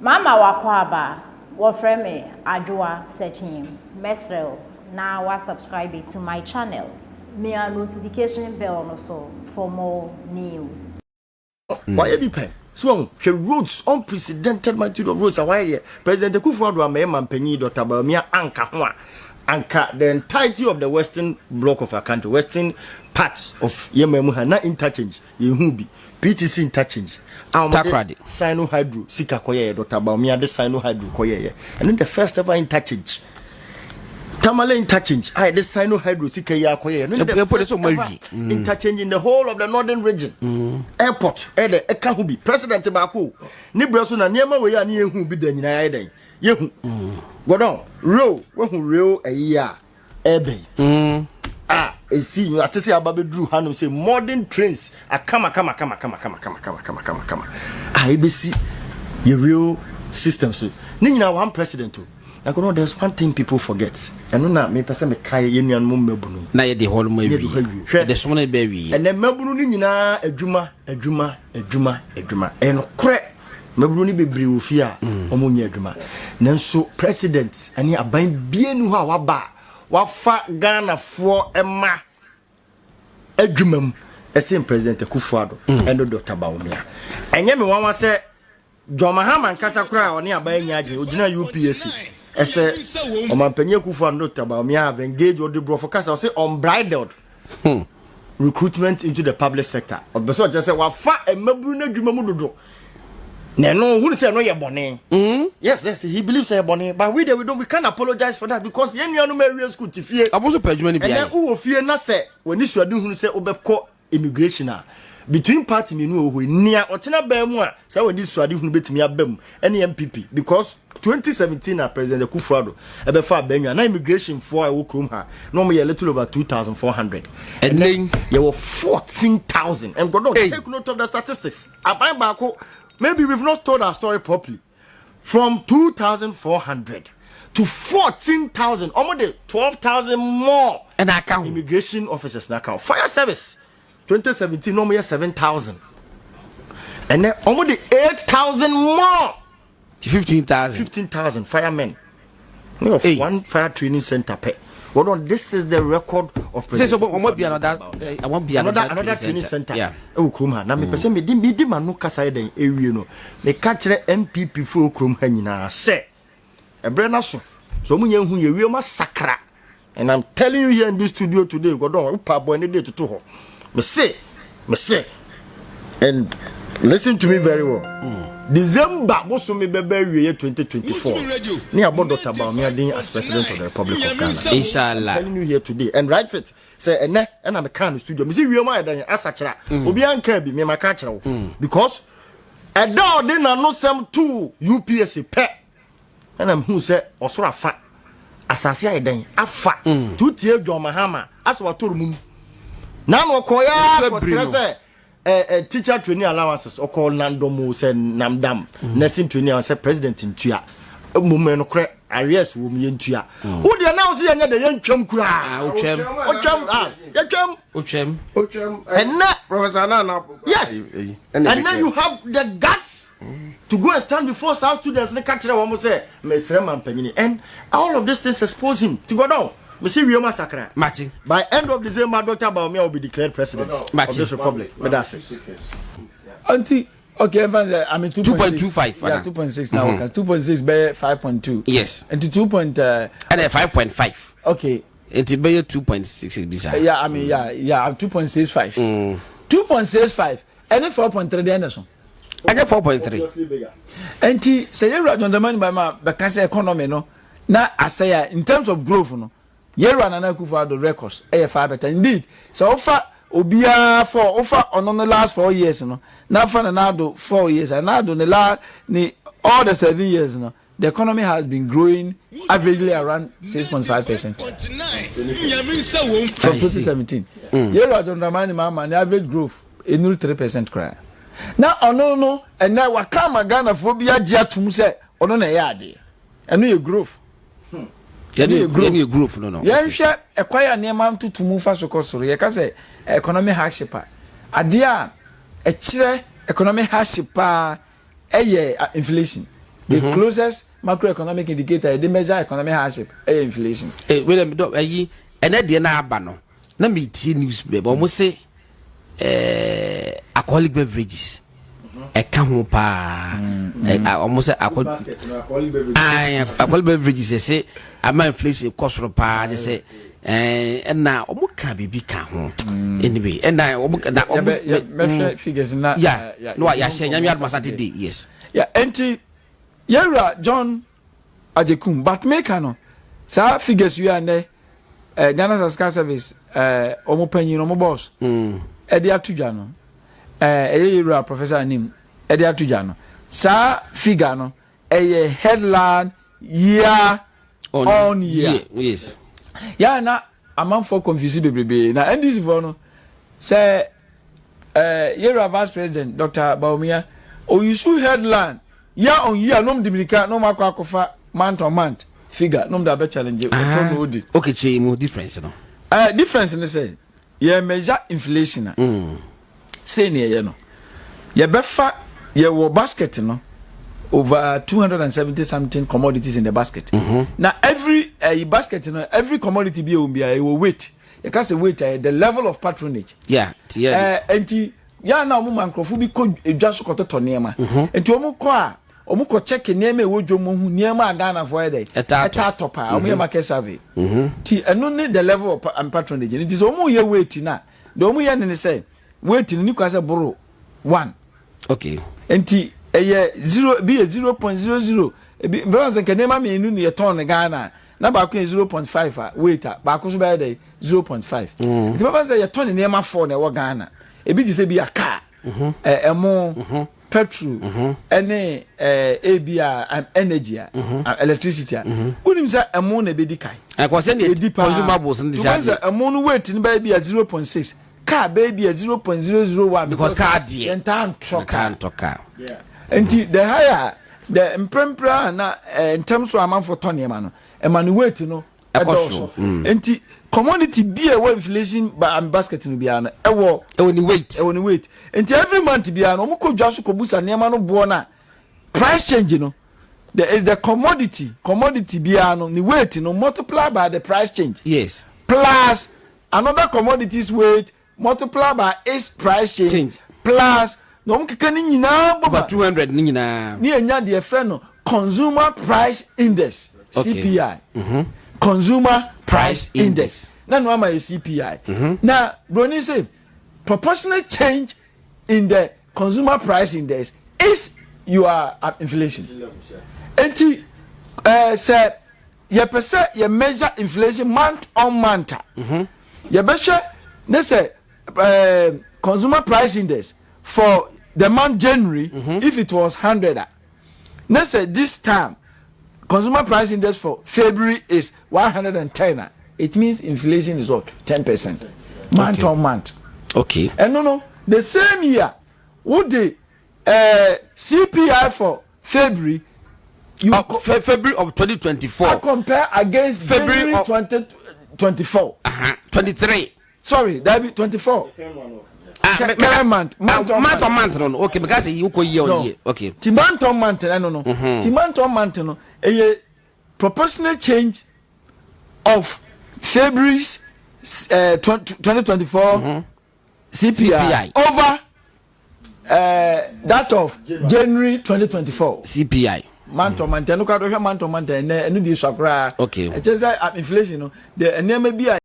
Mama wakwaba wofre me adwoa searching mesrel na wa subscribe to my channel. Me a notification bell no so for more news. Why every pen? So the roads unprecedented magnitude of roads are why President Akufo-Addo amema mpanyi Dr. Bawumia anka the entirety of the western block of our country, western parts of Yememu na interchange yehubi PTC interchange Takradi Sino Hydro sika koye Dr. Bawumia de Sino Hydro koye and then the first ever interchange Tamale interchange the Sino Hydro sika ya koye interchange in the whole of the northern region airport the ekahubi president Bako ni braso na niema we ya ni ehu bi da nyina ya den yehu godon real real ebe see you atese ababedru hanum say modern trains kama ebesi your real system so ni nyina one president I know there's one thing people forget and na me person me kai yenuan mo mabunu na ye de hol mo ewi de so na be wi and then mabunu ni nyina adwuma en kre mabunu ni bebre wo fi a omo nya adwuma nanso president ani aban bienu ho a waba wafa Ghana fo ema adwumam ese president Akufo-Addo and Dr. Bawumia enye me wanwa se John Mahama nkasa kura oni aban nya agye ogina UPSC ese omampanyi Akufo-Addo Dr. Bawumia have engaged with the brofocast say unbridled recruitment into the public sector obeso just say wafa emaburu na adwuma mu dodo na no who say no ye bone yes he believes say bone but we can't apologize for that because yen nuanu ma school tifie aboso padwuma ni bia and who fie na say wani suade hu say obekọ immigration between party me no ho nia otena ba mu a say wani suade hu betimi abam ene MPP because 2017 President Akufo-Addo ebefa abanwa na immigration for wokrom ha no mo ye little over 2400 and then there were 14,000 and God don't take note of the statistics aban baako maybe we've not told our story properly. From 2,400 to 14,000, almost 12,000 more. And I count immigration officers now count. Fire service 2017 normally 7,000, and then almost 8,000 more. 15,000 firemen. One fire training center pay. Well, on this is the record of say so I won't be another training center. Yeah. Krumha. Na me pese me di manu kasa den ewie no. Me ka kire MPP fo Krumha nyina se. Ebre na so. So munye hu ye wie masakra. And I'm telling you here in this studio today, God don upa boy ne dey to ho. Me say. And listen to me very well. December boso me bebe wie 2024 ni abo Dr. Bawumia din as president of the Republic of Ghana inshallah. I'm telling you here today and write it say ene na me kan studio me see wie ma dan asakira obi anka bi me maka kira wo because eda ode na no sem to UPSC pe and I'm who say osoro afa asase ayedan afa tutie John Mahama aso watoro mum na no koya ko say teacher training allowances or call Nandomo said Namdam nursing training say president in Tua moment cre arrears wo me ntua who dey announce here the yan twam kura ochem and na professor Nana yes and now you have the guts to go and stand before South students and catch them almost say Mr. Mampanyini and all of this things expose him to go down. Martin. By end of December, Dr. Bawumia will be declared president of this republic. Auntie, okay, I mean 2.25. Yeah, 2.6 now. 2.6 by 5.2. Yes. And to 2. And 5.5. Okay. It's by 2.6 is bizarre. Yeah, I mean, yeah, 2.65. 2.65. And 4.3 Anderson. I get 4.3. And say you're on the money by my because economy no. Now I say in terms of growth no. Yeru Nana Akufo-Addo records far better indeed. So offer obia for offer on the last 4 years no. Now for another 4 years and now do all the 7 years no. The economy has been growing averagely around 6.5%. From 2017. Yeru Adonramani mama the average growth is 3% cry. Now no and now wakama Ghana phobia jiatum say ono na yade. And no growth. Any group no. Yeah, share a quiet near mount to move fast across. You can say economic hardship. A dear a chile economic hardship, inflation. the closest macroeconomic indicator they measure economic hardship inflation. Wait a minute, and then the aba no na me tie news be almost say alcoholic beverages ho pa almost alcoholic beverages say ama inflation cost ro pa they say na omo ka bibi ka ho anyway na measure figures na no ya share nyame admasate day yes enti yera John Ajekum but make no sa figures we are ne Ghana Sasca Service omo panyin omo boss e dey atudwa no yera professor anim e dey atudwa no sa figure no headline year on year yes ya na amount for confuse bebrebe na NDC for no say yera vice president Dr. Baumia o issue headline year on year no mdimika no makwa month on month figure no mda be challenge okay che mu difference no difference ni say ye measure inflation say ne ye no ye befa ye wo basket no over 270 something commodities in the basket. Now every basket, every commodity be weight. You can say weight the level of patronage. Yeah. And now mum bi ko just ko to niema. And omu ko check niema e wojo mo hu niema Ghana for dey. Eta top omu market survey. Ti eno ne the level of patronage. It is omu ye weight na. The omu ye ne say weight ni ko say boro 1. Okay. Enti 0.00 because kenema me nu ne ton Ghana na ba ko 0.5 weight ba ko so be dey 0.5 nti baba say ye ton nema 4 na wo Ghana ebi di say bi aka emo petrol ene abia energy electricity unim say emo na be di kai ko say the consumables in this emo no weight ni ba bi 0.6 car baby 0.001 because car die enter car yeah. And the higher the imprempra na in terms of amount for ton no weight no enti commodity be a inflation basket no bia no ni weight enti every month bia no mo ko dwa so ko busa niam no bo na price change no there is the commodity bia no ni weight no multiply by the price change yes plus another commodities weight multiply by its price change. Plus no mkeka ni nyina over 200 ni nyina ni enya de friend no consumer price index CPI consumer price index na no ama CPI na broni say proportional change in the consumer price index is your inflation enti say ye pese ye measure inflation month on month ye be sure they say consumer price index for the month January, if it was 100, let's say this time, consumer price index for February is 110. It means inflation is what? 10%. Month on month. Okay. And no, the same year, would the CPI for February, February of 2024. I compare against February 2024. 23. Sorry, that be 24. Month on month no okay because you go year on year okay ti month on month no ti month on month no a proportional change of February's 2024 CPI over that of January 2024 CPI month on month no ka do month on month no di so akra okay just inflation no the enema bi